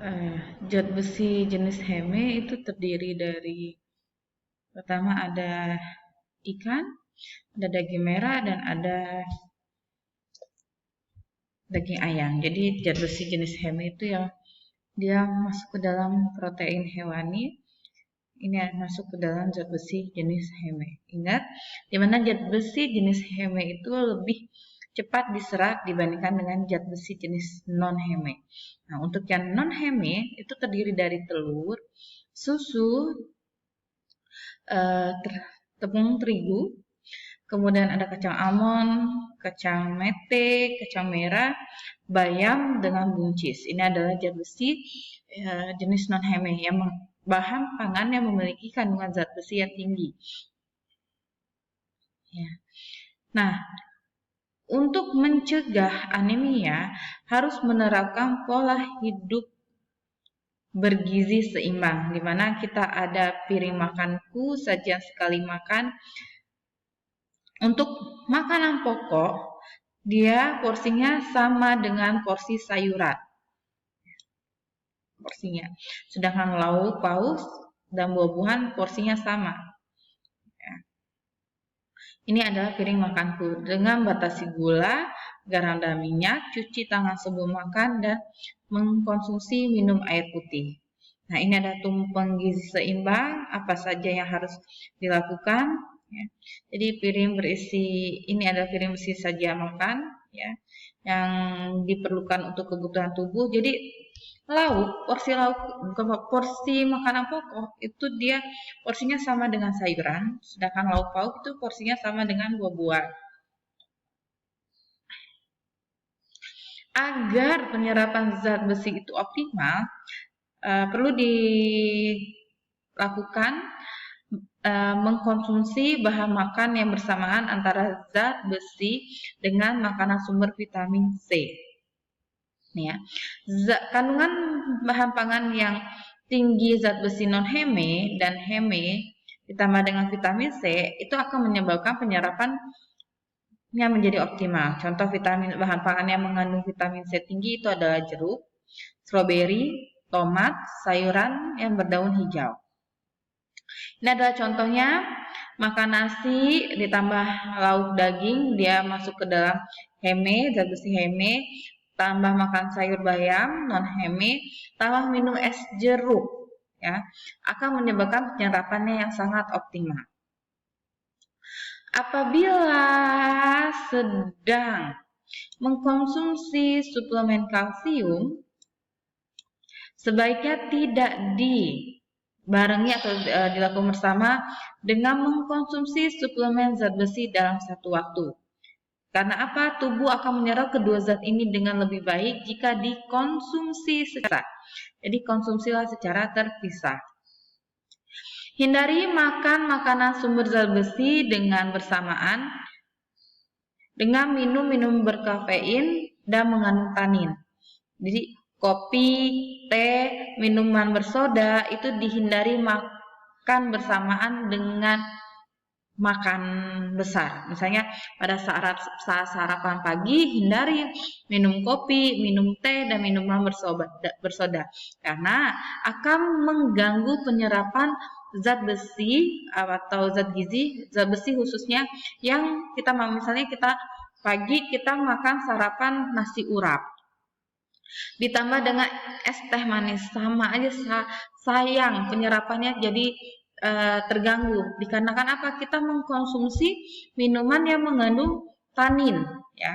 Eh, Zat besi jenis Heme itu terdiri dari pertama ada ikan, ada daging merah, dan ada daging ayam. Jadi zat besi jenis Heme itu yang dia masuk ke dalam protein hewani. Ini masuk ke dalam zat besi jenis Heme. Ingat, di mana zat besi jenis Heme itu lebih cepat diserap dibandingkan dengan zat besi jenis non-Heme. Nah, untuk yang non-Heme itu terdiri dari telur, susu, eh, tepung terigu, kemudian ada kacang almond, kacang mete, kacang merah, bayam dengan buncis. Ini adalah zat besi jenis non-Heme yang bahan pangan yang memiliki kandungan zat besi yang tinggi. Ya. Nah, untuk mencegah anemia harus menerapkan pola hidup bergizi seimbang, di mana kita ada piring makanku, sajian sekali makan. Untuk makanan pokok, dia porsinya sama dengan porsi sayuran. Porsinya. Sedangkan lauk paus dan buah-buahan porsinya sama. Ini adalah piring makanku dengan batasi gula, garam dan minyak, cuci tangan sebelum makan, dan mengkonsumsi minum air putih. Nah, ini ada tumpeng gizi seimbang, apa saja yang harus dilakukan. Ya. Jadi piring berisi, ini adalah piring berisi sajian makan, ya, yang diperlukan untuk kebutuhan tubuh. Jadi lauk, porsi makanan pokok itu dia porsinya sama dengan sayuran, sedangkan lauk pauk itu porsinya sama dengan buah-buahan. Agar penyerapan zat besi itu optimal, perlu dilakukan mengkonsumsi bahan makan yang bersamaan antara zat besi dengan makanan sumber vitamin C. Nih ya, kandungan bahan pangan yang tinggi zat besi non-Heme dan Heme ditambah dengan vitamin C itu akan menyebabkan penyerapannya menjadi optimal. Contoh bahan pangan yang mengandung vitamin C tinggi itu adalah jeruk, stroberi, tomat, sayuran yang berdaun hijau. Ini adalah contohnya, makan nasi ditambah lauk daging, dia masuk ke dalam Heme, zat besi Heme, tambah makan sayur bayam, non-Heme, tambah minum es jeruk, ya, akan menyebabkan penyerapannya yang sangat optimal. Apabila sedang mengkonsumsi suplemen kalsium, sebaiknya tidak dibarengi atau dilakukan bersama dengan mengkonsumsi suplemen zat besi dalam satu waktu. Karena apa? Tubuh akan menyerap kedua zat ini dengan lebih baik jika dikonsumsi secara. Jadi konsumsilah secara terpisah. Hindari makan makanan sumber zat besi dengan bersamaan dengan minum berkafein dan mengandung tanin. Jadi kopi, teh, minuman bersoda itu dihindari makan bersamaan dengan makan besar. Misalnya pada saat sarapan pagi hindari minum kopi, minum teh, dan minuman bersoda karena akan mengganggu penyerapan zat besi atau zat besi khususnya yang kita misalnya pagi kita makan sarapan nasi urap ditambah dengan es teh manis, sama aja sayang penyerapannya jadi terganggu dikarenakan apa? Kita mengkonsumsi minuman yang mengandung tanin, ya.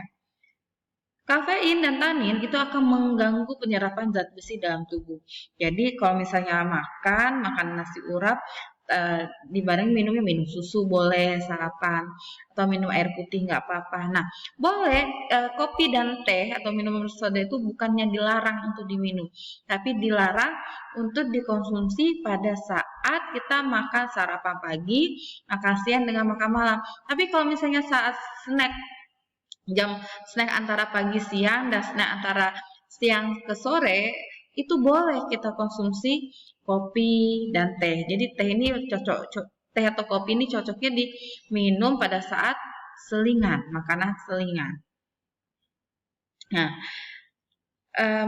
Kafein dan tanin itu akan mengganggu penyerapan zat besi dalam tubuh. Jadi kalau misalnya makan nasi urap dibarengi minum susu boleh sarapan atau minum air putih nggak apa-apa. Nah, boleh kopi dan teh atau minuman bersoda itu bukannya dilarang untuk diminum, tapi dilarang untuk dikonsumsi pada saat kita makan sarapan pagi, makan siang dengan makan malam. Tapi kalau misalnya saat snack antara pagi siang dan snack antara siang ke sore itu boleh kita konsumsi kopi dan teh. Jadi teh atau kopi ini cocoknya diminum pada saat selingan, makanan selingan. Nah,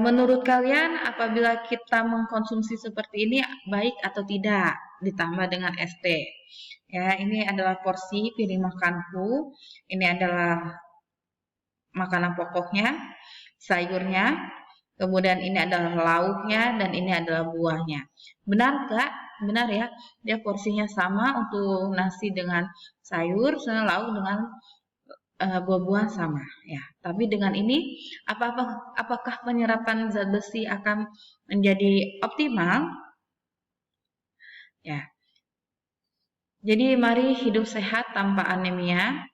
Menurut kalian apabila kita mengkonsumsi seperti ini baik atau tidak ditambah dengan ST? Ya, ini adalah porsi piring makanku. Ini adalah makanan pokoknya, sayurnya, kemudian ini adalah lauknya dan ini adalah buahnya. Benar nggak? Benar ya. Dia porsinya sama untuk nasi dengan sayur, lauk dengan buah-buahan sama ya. Tapi dengan ini apakah penyerapan zat besi akan menjadi optimal? Ya. Jadi mari hidup sehat tanpa anemia.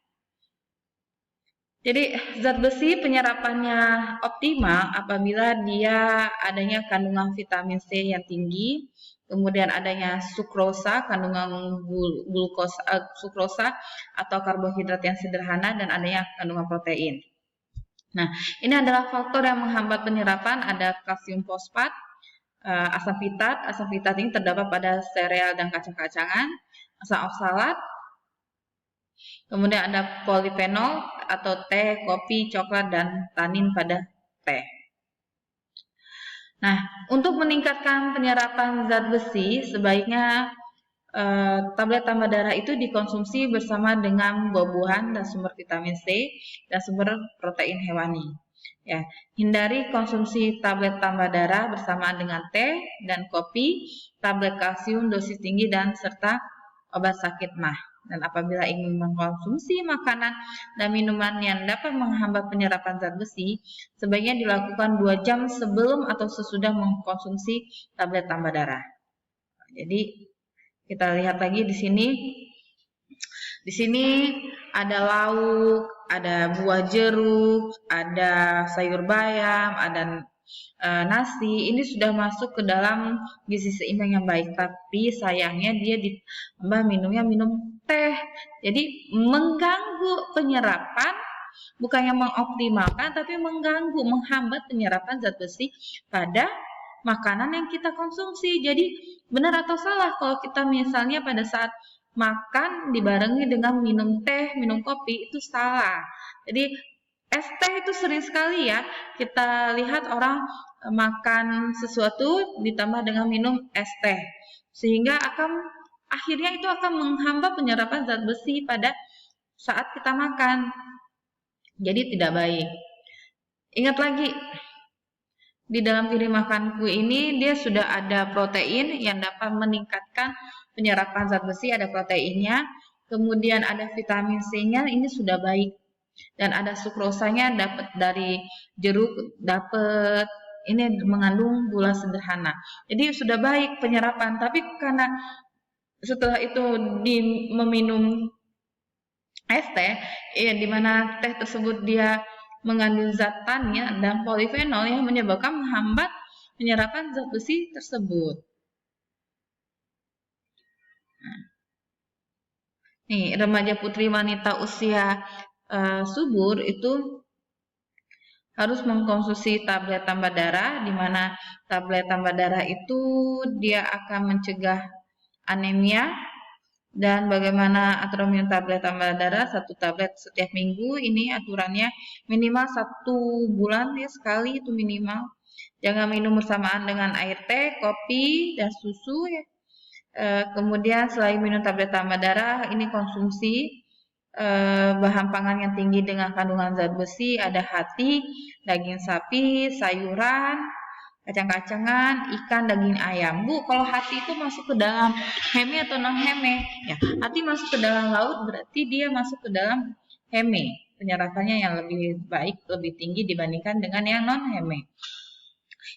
Jadi zat besi penyerapannya optimal apabila dia adanya kandungan vitamin C yang tinggi, kemudian adanya sukrosa, kandungan sukrosa atau karbohidrat yang sederhana, dan adanya kandungan protein. Nah, ini adalah faktor yang menghambat penyerapan. Ada kalsium fosfat, asam pitat. Asam pitat ini terdapat pada sereal dan kacang-kacangan, asam oksalat. Kemudian ada polifenol atau teh, kopi, coklat, dan tanin pada teh. Nah, untuk meningkatkan penyerapan zat besi, sebaiknya tablet tambah darah itu dikonsumsi bersama dengan buah-buahan dan sumber vitamin C dan sumber protein hewani. Ya, hindari konsumsi tablet tambah darah bersamaan dengan teh dan kopi, tablet kalsium dosis tinggi, dan serta obat sakit mah. Dan apabila ingin mengkonsumsi makanan dan minuman yang dapat menghambat penyerapan zat besi, sebaiknya dilakukan 2 jam sebelum atau sesudah mengkonsumsi tablet tambah darah. Jadi kita lihat lagi di sini. Di sini ada lauk, ada buah jeruk, ada sayur bayam, ada nasi. Ini sudah masuk ke dalam gizi seimbang yang baik, tapi sayangnya dia ditambah minum teh. Jadi mengganggu penyerapan, bukannya mengoptimalkan, tapi mengganggu, menghambat penyerapan zat besi pada makanan yang kita konsumsi. Jadi benar atau salah kalau kita misalnya pada saat makan dibarengi dengan minum teh, minum kopi, itu salah. Jadi es teh itu sering sekali ya kita lihat orang makan sesuatu ditambah dengan minum es teh, sehingga akhirnya itu akan menghambat penyerapan zat besi pada saat kita makan. Jadi tidak baik. Ingat lagi, di dalam piring makanku ini dia sudah ada protein yang dapat meningkatkan penyerapan zat besi, ada proteinnya, kemudian ada vitamin C-nya, ini sudah baik. Dan ada sukrosanya dapat dari jeruk, dapat ini mengandung gula sederhana. Jadi sudah baik penyerapan, tapi karena setelah itu meminum es teh, di mana teh tersebut dia mengandung zat tanin dan polifenol yang menyebabkan menghambat penyerapan zat besi tersebut. Nah, nih remaja putri wanita usia subur itu harus mengkonsumsi tablet tambah darah, di mana tablet tambah darah itu dia akan mencegah anemia. Dan bagaimana aturan minum tablet tambah darah? 1 tablet setiap minggu. Ini aturannya minimal 1 bulan ya sekali, itu minimal. Jangan minum bersamaan dengan air teh, kopi, dan susu ya. Kemudian selain minum tablet tambah darah, ini konsumsi bahan pangan yang tinggi dengan kandungan zat besi, ada hati, daging sapi, sayuran, kacang-kacangan, ikan, daging ayam. Bu, kalau hati itu masuk ke dalam heme atau non heme? Ya, hati masuk ke dalam laut berarti dia masuk ke dalam heme. Penyerapannya yang lebih baik, lebih tinggi dibandingkan dengan yang non heme.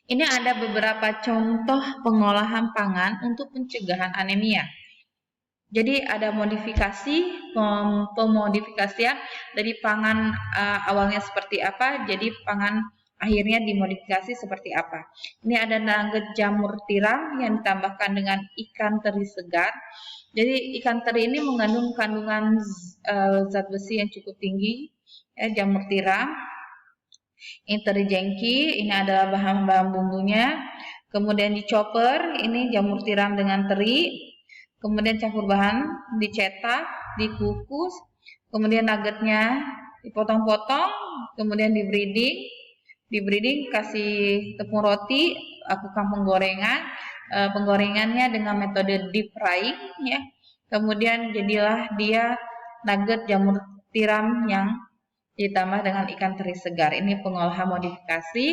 Ini ada beberapa contoh pengolahan pangan untuk pencegahan anemia. Jadi ada modifikasi, pemodifikasian dari pangan awalnya seperti apa, jadi pangan akhirnya dimodifikasi seperti apa. Ini ada nugget jamur tiram yang ditambahkan dengan ikan teri segar. Jadi ikan teri ini mengandung kandungan zat besi yang cukup tinggi, ya, jamur tiram. Ini teri jengki, ini adalah bahan-bahan bumbunya. Kemudian dichopper, ini jamur tiram dengan teri. Kemudian campur bahan, dicetak, dikukus. Kemudian nuggetnya dipotong-potong, kemudian di breading. Di breeding kasih tepung roti, lakukan penggorengan. Penggorengannya dengan metode deep frying ya. Kemudian jadilah dia nugget jamur tiram yang ditambah dengan ikan teri segar. Ini pengolahan modifikasi,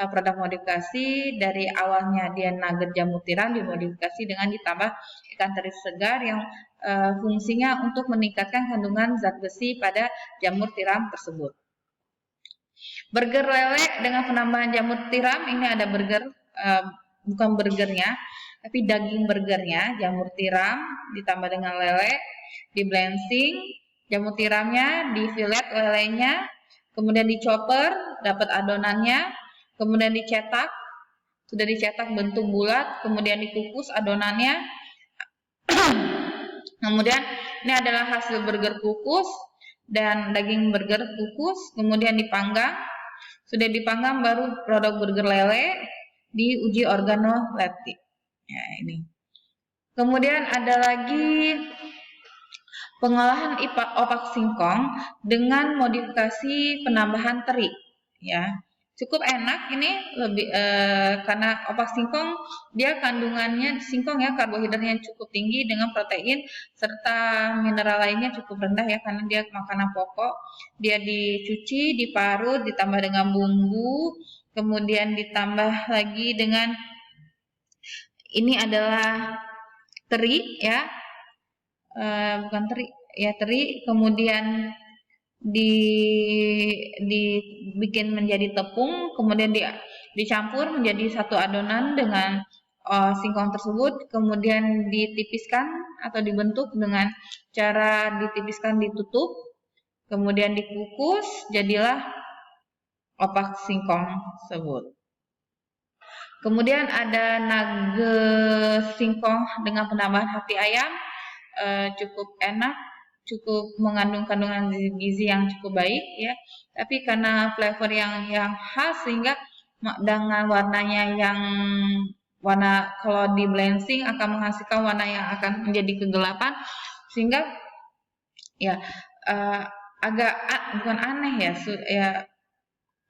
produk modifikasi dari awalnya dia nugget jamur tiram dimodifikasi dengan ditambah ikan teri segar yang fungsinya untuk meningkatkan kandungan zat besi pada jamur tiram tersebut. Burger lele dengan penambahan jamur tiram, ini ada burger, bukan burgernya, tapi daging burgernya, jamur tiram ditambah dengan lele, di blending, jamur tiramnya, di fillet lelenya, kemudian dichopper, dapat adonannya, kemudian dicetak, sudah dicetak bentuk bulat, kemudian dikukus adonannya, kemudian ini adalah hasil burger kukus dan daging burger kukus, kemudian dipanggang. Sudah dipanggang baru produk burger lele diuji organoleptik. Ya, ini. Kemudian ada lagi pengolahan opak singkong dengan modifikasi penambahan teri. Ya, cukup enak ini lebih karena opak singkong dia kandungannya singkong ya karbohidratnya cukup tinggi dengan protein serta mineral lainnya cukup rendah ya karena dia makanan pokok. Dia dicuci, diparut, ditambah dengan bumbu, kemudian ditambah lagi dengan ini adalah teri ya, bukan teri ya teri, kemudian dibikin menjadi tepung, kemudian dicampur menjadi satu adonan dengan singkong tersebut, kemudian ditipiskan atau dibentuk dengan cara ditipiskan ditutup, kemudian dikukus, jadilah opak singkong tersebut. Kemudian ada nugget singkong dengan penambahan hati ayam, cukup enak, cukup mengandung kandungan gizi yang cukup baik ya. Tapi karena flavor yang khas sehingga dengan warnanya yang warna kalau di blending akan menghasilkan warna yang akan menjadi kegelapan sehingga ya agak bukan aneh ya, ya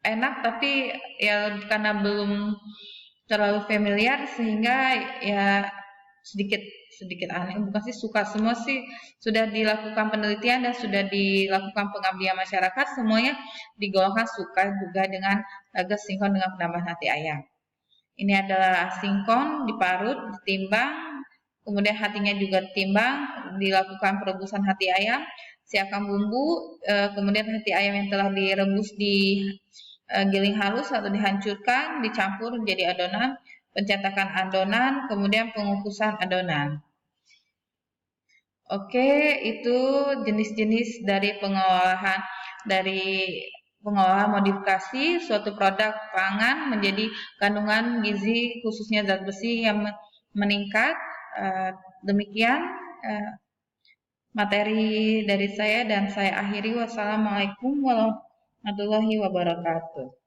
enak tapi ya karena belum terlalu familiar sehingga ya sedikit aneh, bukan sih suka, semua sih sudah dilakukan penelitian dan sudah dilakukan pengabdian masyarakat, semuanya digolongkan suka juga dengan nugget singkong dengan penambahan hati ayam. Ini adalah singkong diparut, ditimbang, kemudian hatinya juga ditimbang, dilakukan perebusan hati ayam, siapkan bumbu, kemudian hati ayam yang telah direbus giling halus atau dihancurkan, dicampur menjadi adonan, pencetakan adonan, kemudian pengukusan adonan. Oke, itu jenis-jenis dari pengolahan modifikasi suatu produk pangan menjadi kandungan gizi khususnya zat besi yang meningkat. Demikian materi dari saya dan saya akhiri. Wassalamualaikum warahmatullahi wabarakatuh.